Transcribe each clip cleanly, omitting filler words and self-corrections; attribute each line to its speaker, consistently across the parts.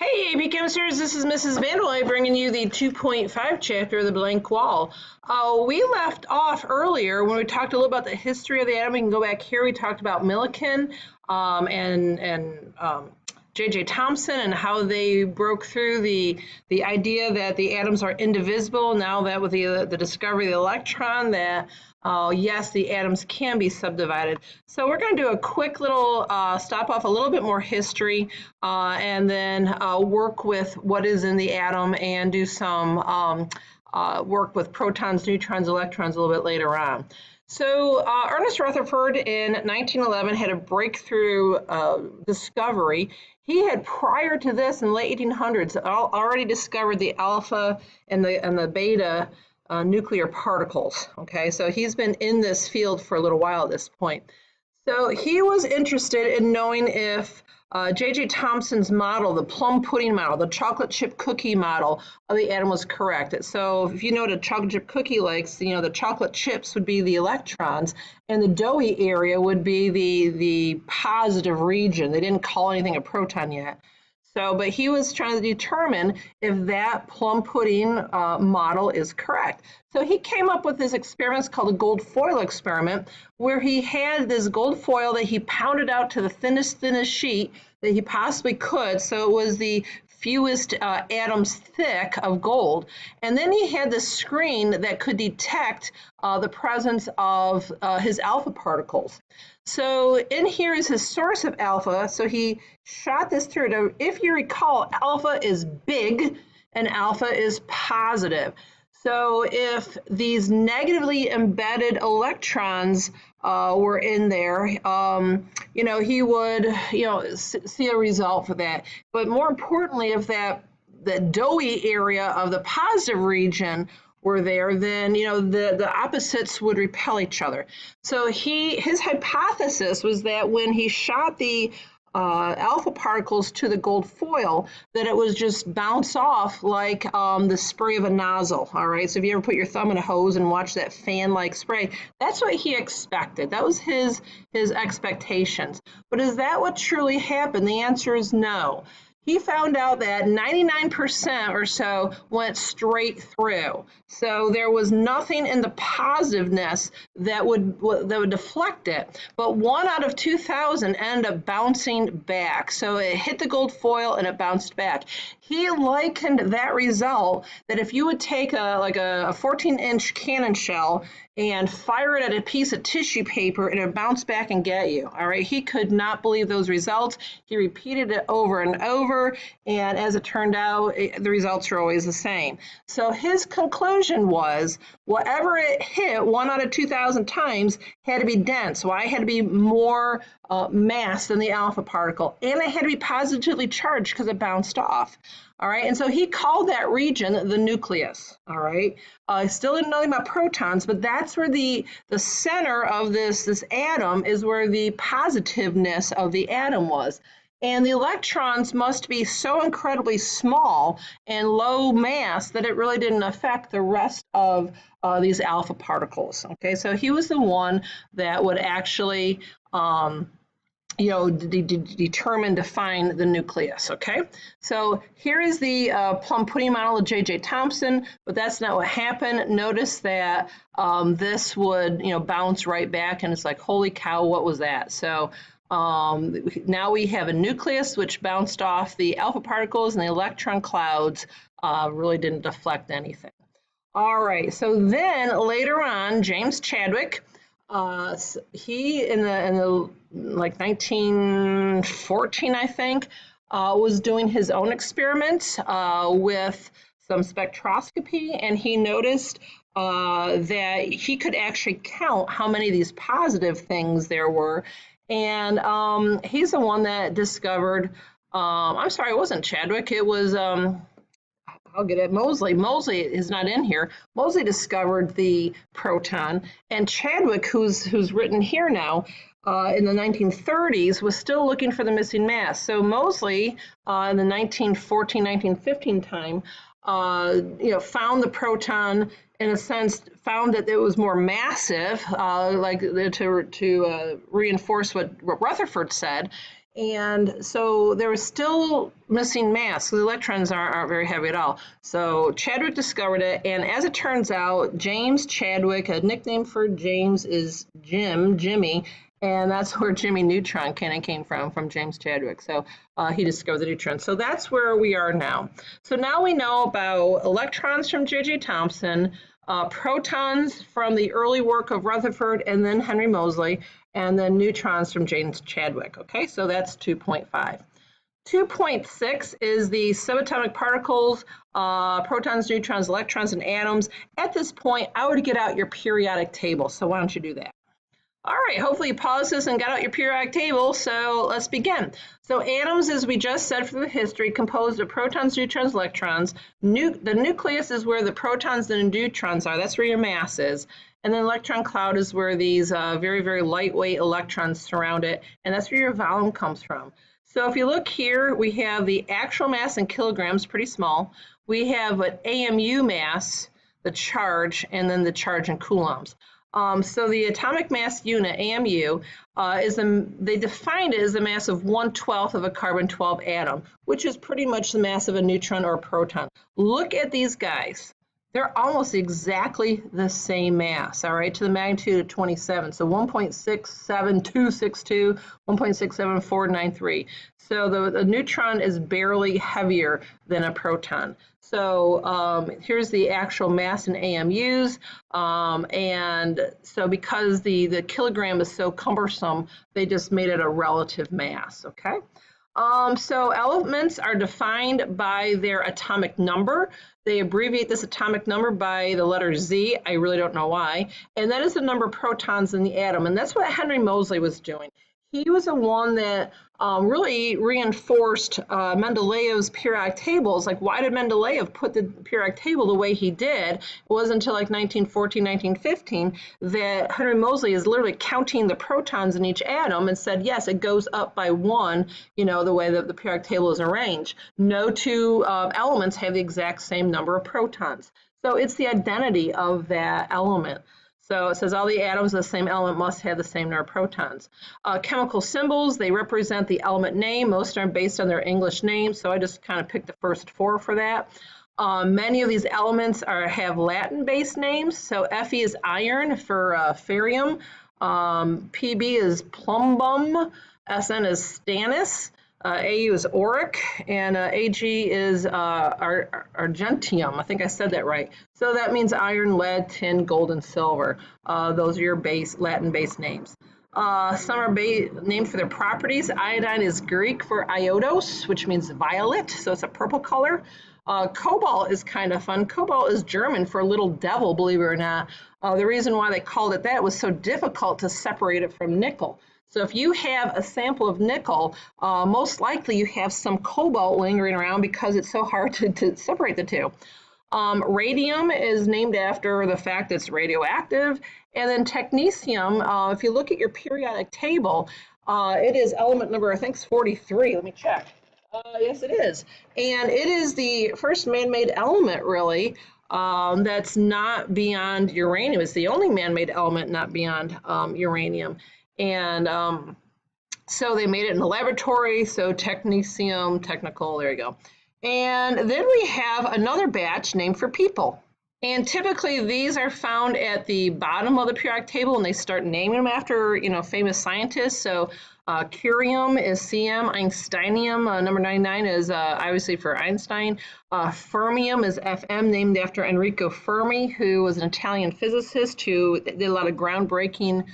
Speaker 1: Hey, AP Chemisters, this is Mrs. Vanderlei bringing you the 2.5 chapter of the Blankwalle. We left off earlier when we talked a little about the history of the atom. We can go back here. We talked about Millikan and J.J. Thomson and how they broke through the idea that the atoms are indivisible. Now that with the discovery of the electron, that yes, the atoms can be subdivided. So we're going to do a quick little stop off, a little bit more history, and then work with what is in the atom and do some work with protons, neutrons, electrons a little bit later on. So Ernest Rutherford in 1911 had a breakthrough discovery. He had, prior to this, in the late 1800s, already discovered the alpha and the beta nuclear particles. Okay, so he's been in this field for a little while at this point. So he was interested in knowing if J.J. Thomson's model, the plum pudding model, the chocolate chip cookie model of the atom was correct. So if you know what a chocolate chip cookie likes, the chocolate chips would be the electrons, and the doughy area would be the positive region. They didn't call anything a proton yet. So, but he was trying to determine if that plum pudding model is correct. So he came up with this experiment called the gold foil experiment, where he had this gold foil that he pounded out to the thinnest sheet that he possibly could. So it was the fewest atoms thick of gold. And then he had this screen that could detect the presence of his alpha particles. So in here is his source of alpha. So he shot this through. If you recall, alpha is big and alpha is positive. So if these negatively embedded electrons were in there, he would, see a result for that. But more importantly, if the doughy area of the positive region were there, then the opposites would repel each other. So his hypothesis was that when he shot the alpha particles to the gold foil, that it was just bounce off like the spray of a nozzle. All right, so if you ever put your thumb in a hose and watch that fan-like spray, that's what he expected. That was his expectations. But is that what truly happened? The answer is no. He found out that 99% or so went straight through. So there was nothing in the positiveness that would deflect it. But 1 out of 2,000 ended up bouncing back. So it hit the gold foil and it bounced back. He likened that result that if you would take a 14-inch cannon shell and fire it at a piece of tissue paper and it would bounce back and get you. All right, he could not believe those results. He repeated it over and over, and as it turned out, the results were always the same. So his conclusion was whatever it hit 1 out of 2,000 times had to be dense. Why? It had to be more mass than the alpha particle, and it had to be positively charged because it bounced off. All right, and so he called that region the nucleus. All right, still didn't know anything about protons, but that's where the center of this atom is, where the positiveness of the atom was. And the electrons must be so incredibly small and low mass that it really didn't affect the rest of these alpha particles. Okay, so he was the one that would actually determine, define the nucleus. Okay, so here is the plum pudding model of J.J. Thomson, but that's not what happened. Notice that this would bounce right back, and it's like, holy cow, what was that? So now we have a nucleus which bounced off the alpha particles, and the electron clouds really didn't deflect anything. All right, so then later on, James Chadwick, he in the like 1914, I think, was doing his own experiments with some spectroscopy, and he noticed that he could actually count how many of these positive things there were. And he's the one that discovered, I'm sorry, it wasn't Chadwick, it was, I'll get it, Moseley. Moseley is not in here. Moseley discovered the proton, and Chadwick, who's written here now, in the 1930s, was still looking for the missing mass. So Moseley, in the 1914, 1915 time, found the proton, in a sense, found that it was more massive, to reinforce what Rutherford said. And so there was still missing mass. The electrons aren't very heavy at all. So Chadwick discovered it, and as it turns out, James Chadwick, a nickname for James is Jimmy, and that's where Jimmy Neutron kind of came from James Chadwick. So he discovered the neutron. So that's where we are now. So now we know about electrons from J.J. Thomson, protons from the early work of Rutherford and then Henry Moseley, and then neutrons from James Chadwick. Okay, so that's 2.5. 2.6 is the subatomic particles, protons, neutrons, electrons, and atoms. At this point, I would get out your periodic table. So why don't you do that? All right, hopefully you paused this and got out your periodic table, so let's begin. So atoms, as we just said from the history, composed of protons, neutrons, electrons. The nucleus is where the protons and neutrons are. That's where your mass is. And then electron cloud is where these very, very lightweight electrons surround it, and that's where your volume comes from. So if you look here, we have the actual mass in kilograms, pretty small. We have an AMU mass, the charge, and then the charge in coulombs. So the atomic mass unit, AMU, they defined it as the mass of 1/12 of a carbon-12 atom, which is pretty much the mass of a neutron or a proton. Look at these guys. They're almost exactly the same mass, all right, to the magnitude of 27. So 1.67262, 1.67493. So the neutron is barely heavier than a proton. So here's the actual mass in AMUs, and so because the kilogram is so cumbersome, they just made it a relative mass, okay? So elements are defined by their atomic number. They abbreviate this atomic number by the letter Z. I really don't know why. And that is the number of protons in the atom. And that's what Henry Moseley was doing. He was the one that really reinforced Mendeleev's periodic tables. Like, why did Mendeleev put the periodic table the way he did? It wasn't until like 1914, 1915 that Henry Moseley is literally counting the protons in each atom and said, yes, it goes up by one, you know, the way that the periodic table is arranged. No two elements have the exact same number of protons. So it's the identity of that element. So it says all the atoms of the same element must have the same number of protons. Chemical symbols, they represent the element name. Most are based on their English name, so I just kind of picked the first four for that. Many of these elements have Latin-based names. So Fe is iron for ferrium. Pb is plumbum. Sn is stannous. Au is auric, and Ag is argentium. I think I said that right. So that means iron, lead, tin, gold, and silver. Those are your Latin-based names. Some are named for their properties. Iodine is Greek for iodos, which means violet, so it's a purple color. Cobalt is kind of fun. Cobalt is German for little devil, believe it or not. The reason why they called it that was so difficult to separate it from nickel. So if you have a sample of nickel, most likely you have some cobalt lingering around because it's so hard to separate the two. Radium is named after the fact that it's radioactive. And then technetium, if you look at your periodic table, it is element number, I think it's 43. Let me check. Yes, it is. And it is the first man-made element, really, that's not beyond uranium. It's the only man-made element not beyond uranium. And so they made it in the laboratory, so technetium, technical, there you go. And then we have another batch named for people. And typically these are found at the bottom of the periodic table, and they start naming them after, you know, famous scientists. So curium is Cm, Einsteinium, number 99 is obviously for Einstein. Fermium is Fm, named after Enrico Fermi, who was an Italian physicist who did a lot of groundbreaking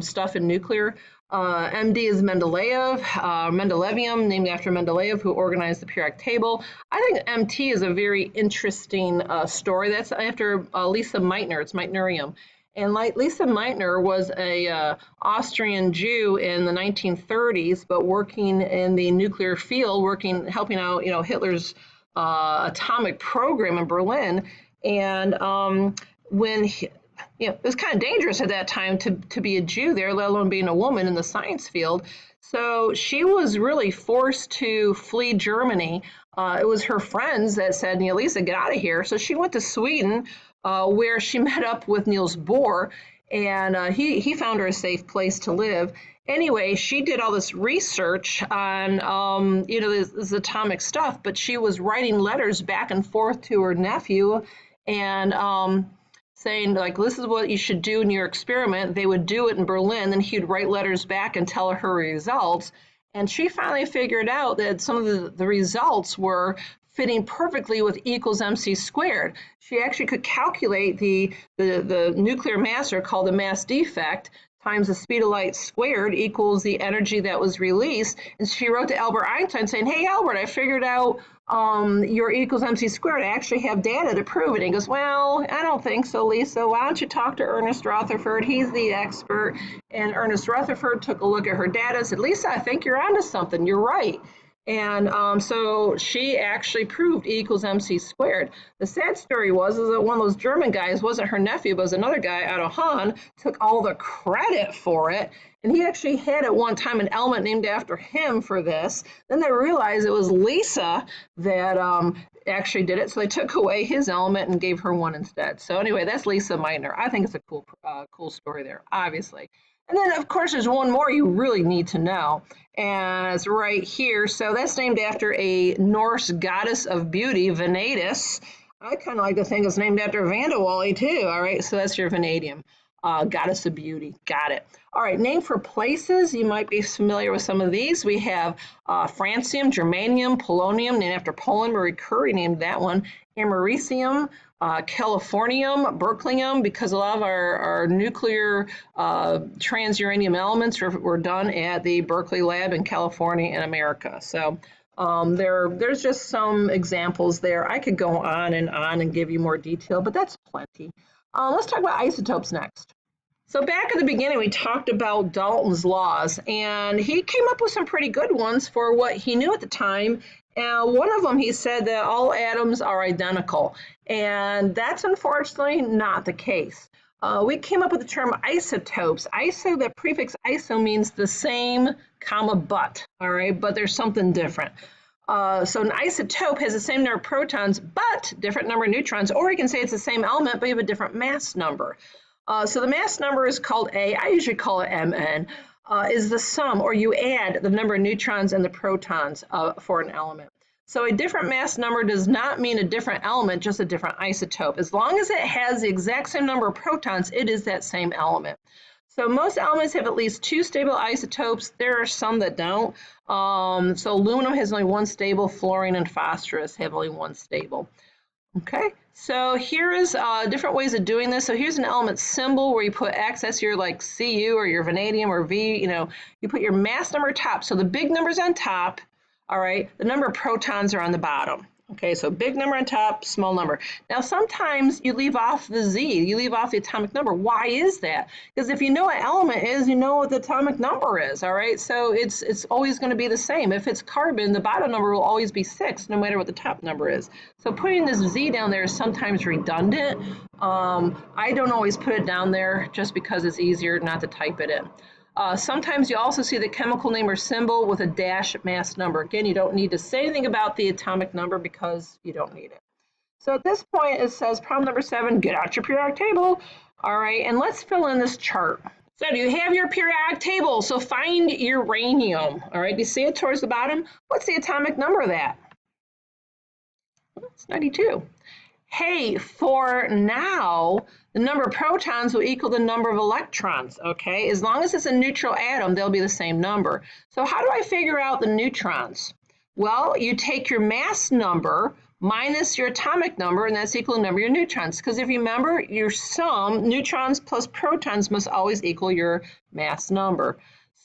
Speaker 1: stuff in nuclear. MD is Mendeleev, Mendelevium, named after Mendeleev, who organized the periodic table. I think MT is a very interesting story. That's after Lisa Meitner. It's Meitnerium. And like Lisa Meitner was a Austrian Jew in the 1930s, but working in the nuclear field, helping out, you know, Hitler's atomic program in Berlin. And you know, it was kind of dangerous at that time to be a Jew there, let alone being a woman in the science field. So she was really forced to flee Germany. It was her friends that said, Lisa, get out of here. So she went to Sweden, where she met up with Niels Bohr, and he found her a safe place to live. Anyway, she did all this research on, this atomic stuff, but she was writing letters back and forth to her nephew and saying, like, this is what you should do in your experiment. They would do it in Berlin, then he'd write letters back and tell her results. And she finally figured out that some of the results were fitting perfectly with E equals mc squared. She actually could calculate the nuclear mass, or called the mass defect, times the speed of light squared equals the energy that was released. And she wrote to Albert Einstein saying, hey, Albert, I figured out your E equals mc squared. I actually have data to prove it. And he goes, well, I don't think so, Lisa. Why don't you talk to Ernest Rutherford? He's the expert. And Ernest Rutherford took a look at her data and said, Lisa, I think you're onto something. You're right. And so she actually proved E equals mc squared. The sad story was is that one of those German guys, wasn't her nephew, but was another guy, Otto Hahn, took all the credit for it. And he actually had at one time an element named after him for this. Then they realized it was Lisa that actually did it. So they took away his element and gave her one instead. So anyway, that's Lisa Meitner. I think it's a cool story there, obviously. And then, of course, there's one more you really need to know, and it's right here. So that's named after a Norse goddess of beauty, Venetis. I kind of like to think it's named after Blankwalle, too. All right, so that's your vanadium, goddess of beauty. Got it. All right, name for places. You might be familiar with some of these. We have francium, germanium, polonium, named after Poland. Marie Curie named that one. Americium, californium, berkelium, because a lot of our nuclear transuranium elements were done at the Berkeley lab in California in America. So there's just some examples there. I could go on and give you more detail, but that's plenty. Let's talk about isotopes next. So back at the beginning, we talked about Dalton's laws, and he came up with some pretty good ones for what he knew at the time. One of them, he said that all atoms are identical, and that's unfortunately not the case. We came up with the term isotopes. Iso, that prefix iso means the same, comma, but, all right, but there's something different. So an isotope has the same number of protons, but different number of neutrons, or you can say it's the same element, but you have a different mass number. So the mass number is called A. I usually call it Mn. Is the sum, or you add the number of neutrons and the protons for an element. So a different mass number does not mean a different element, just a different isotope. As long as it has the exact same number of protons, it is that same element. So most elements have at least two stable isotopes. There are some that don't. So aluminum has only one stable. Fluorine and phosphorus have only one stable. Okay, so here is different ways of doing this. So here's an element symbol where you put X, that's your like Cu or your vanadium or V, you put your mass number top. So the big number's on top, all right, the number of protons are on the bottom. Okay, so big number on top, small number. Now sometimes you leave off the Z, you leave off the atomic number. Why is that? Because if you know what element is, you know what the atomic number is, all right? So it's always going to be the same. If it's carbon, the bottom number will always be 6, no matter what the top number is. So putting this Z down there is sometimes redundant. I don't always put it down there just because it's easier not to type it in. Sometimes you also see the chemical name or symbol with a dash mass number. Again, you don't need to say anything about the atomic number because you don't need it. So at this point, it says problem number 7, get out your periodic table. All right, and let's fill in this chart. So you have your periodic table, so find uranium. All right, you see it towards the bottom? What's the atomic number of that? It's 92. Hey, for now, the number of protons will equal the number of electrons, okay? As long as it's a neutral atom, they'll be the same number. So how do I figure out the neutrons? Well, you take your mass number minus your atomic number, and that's equal to the number of your neutrons. Because if you remember, your sum, neutrons plus protons, must always equal your mass number.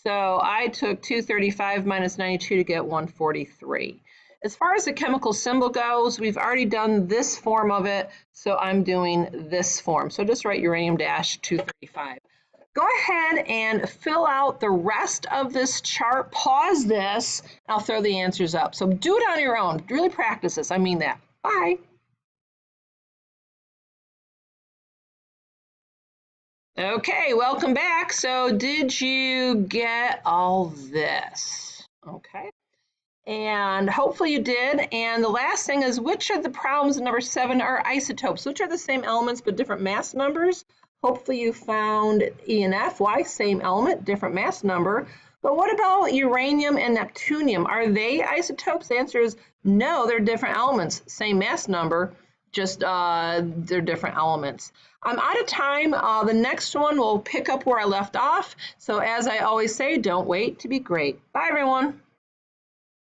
Speaker 1: So I took 235 minus 92 to get 143. As far as the chemical symbol goes, we've already done this form of it, so I'm doing this form. So just write uranium-235. Go ahead and fill out the rest of this chart. Pause this. I'll throw the answers up. So do it on your own. Really practice this. I mean that. Bye. Okay, welcome back. So did you get all this? Okay. And hopefully you did. And the last thing is, which of the problems in number 7 are isotopes? Which are the same elements but different mass numbers? Hopefully you found E and F. Why? Same element, different mass number. But what about uranium and neptunium? Are they isotopes? The answer is no, they're different elements, same mass number, just they're different elements. I'm out of time. The next one will pick up where I left off. So as I always say, don't wait to be great. Bye, everyone.